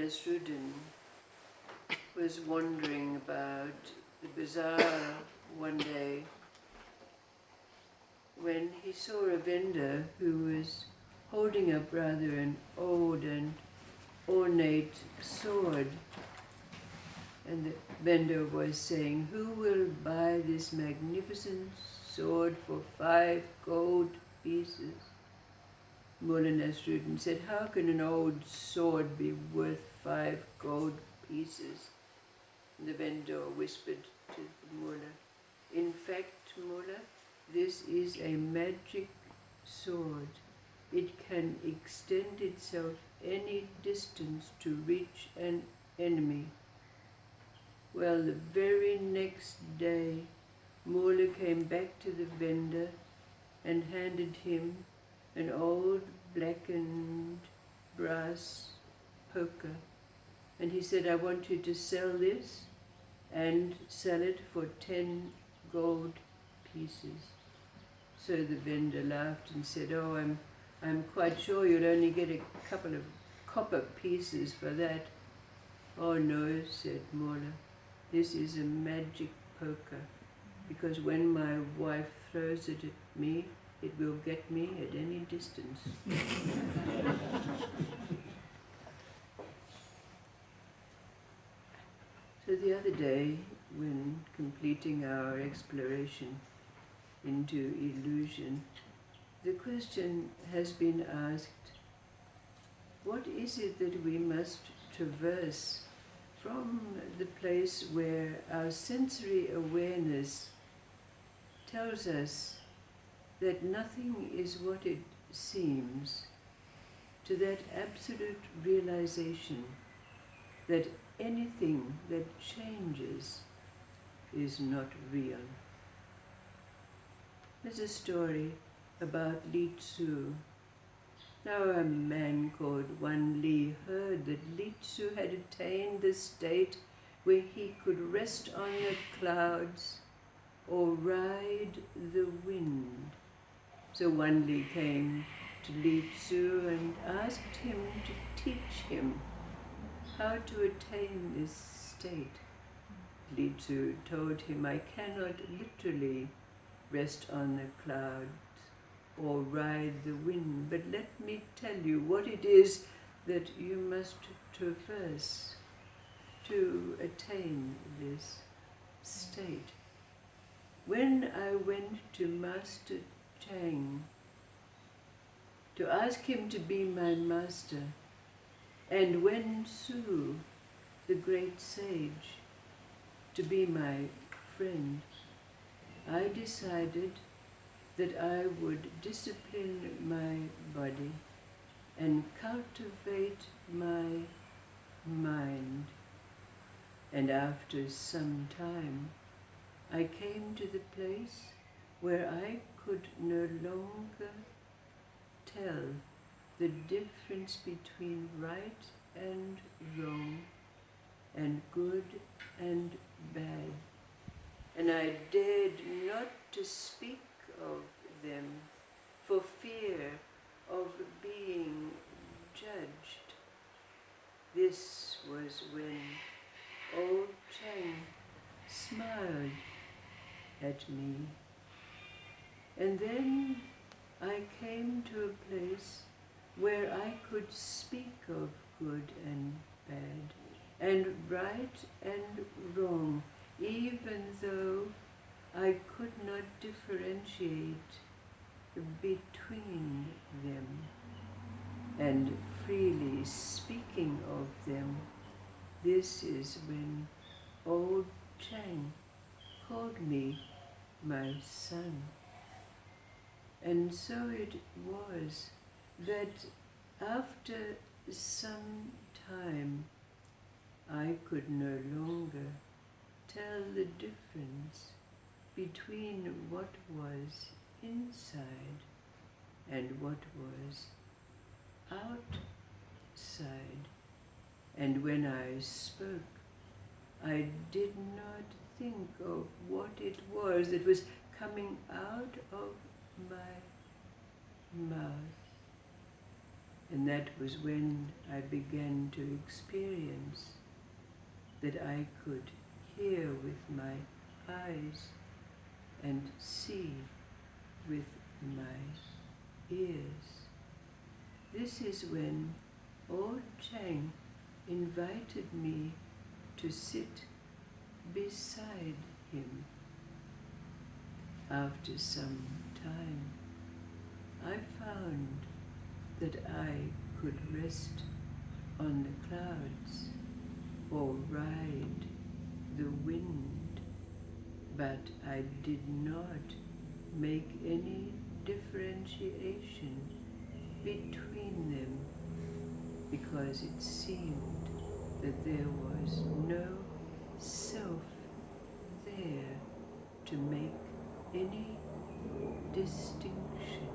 Nasruddin was wandering about the bazaar one day when he saw a vendor who was holding up rather an old and ornate sword. And the vendor was saying, "Who will buy this magnificent sword for 5 gold pieces?" Mullah Nasruddin said, "How can an old sword be worth 5 gold pieces?" And the vendor whispered to the mullah, "In fact, mullah, this is a magic sword. It can extend itself any distance to reach an enemy." Well, the very next day, Mullah came back to the vendor and handed him an old blackened brass poker. And he said, "I want you to sell this and sell it for 10 gold pieces." So the vendor laughed and said, "Oh, I'm quite sure you'll only get a couple of copper pieces for that." "Oh no," said Mullah, "this is a magic poker, because when my wife throws it at me, it will get me at any distance." So the other day, when completing our exploration into illusion, the question has been asked, what is it that we must traverse from the place where our sensory awareness tells us that nothing is what it seems, to that absolute realization that anything that changes is not real? There's a story about Li Tzu. Now a man called Wan Li heard that Li Tzu had attained the state where he could rest on the clouds or ride the wind. So Wan Li came to Li Tzu and asked him to teach him how to attain this state. Li Tzu told him, "I cannot literally rest on the clouds or ride the wind, but let me tell you what it is that you must traverse to attain this state." When I went to Master Chang to ask him to be my master, and Wen Tzu, the great sage, to be my friend, I decided that I would discipline my body and cultivate my mind. And after some time, I came to the place where I could no longer tell the difference between right and wrong, and good and bad. And I dared not to speak of them for fear of being judged. This was when old Chang smiled at me. And then I came to a place where I could speak of good and bad, and right and wrong, even though I could not differentiate between them. And freely speaking of them, this is when old Chang called me my son. And so it was that after some time, I could no longer tell the difference between what was inside and what was outside. And when I spoke, I did not think of what it was that was coming out of my mouth. And that was when I began to experience that I could hear with my eyes and see with my ears. This is when old Chang invited me to sit beside him. After some time, I found that I could rest on the clouds or ride the wind, but I did not make any differentiation between them because it seemed that there was no self there to make any distinction.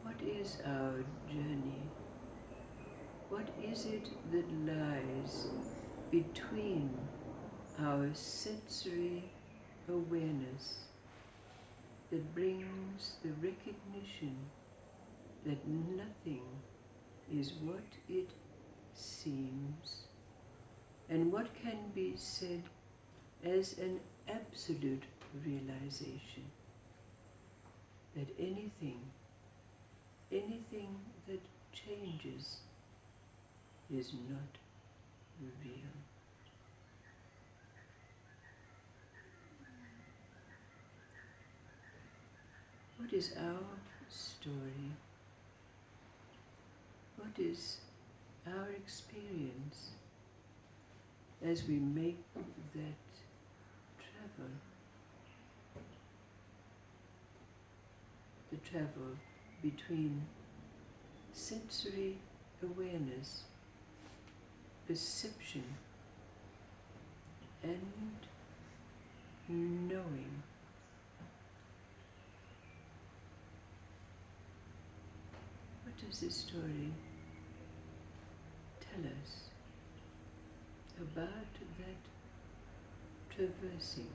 What is our journey? What is it that lies between our sensory awareness that brings the recognition that nothing is what it seems, and what can be said as an absolute realization that anything that changes is not real. What is our story? What is our experience as we make that travel? The travel between sensory awareness, perception, and knowing. What does this story tell us about that traversing?